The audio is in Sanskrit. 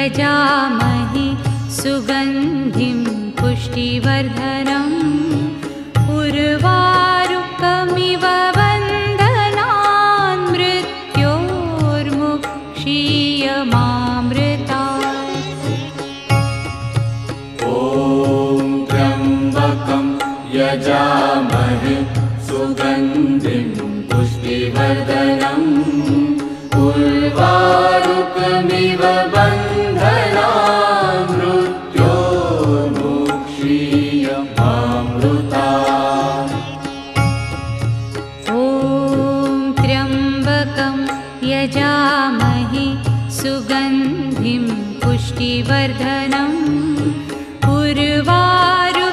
यजामहे सुगन्धिं पुष्टिवर्धनम् उर्वारुकमिव बन्धनान् मृत्योर्मुक्षीयमामृतात्। ॐ त्र्यम्बकं यजामहे सुगन्धिं पुष्टिवर्धनम् उर्वारुकमिव बन्धनान् मृत्योर्मुक्षीयमामृतात्। ॐ त्र्यम्बकं यजामहे सुगन्धिं पुष्टिवर्धनम् उर्वारुकमिव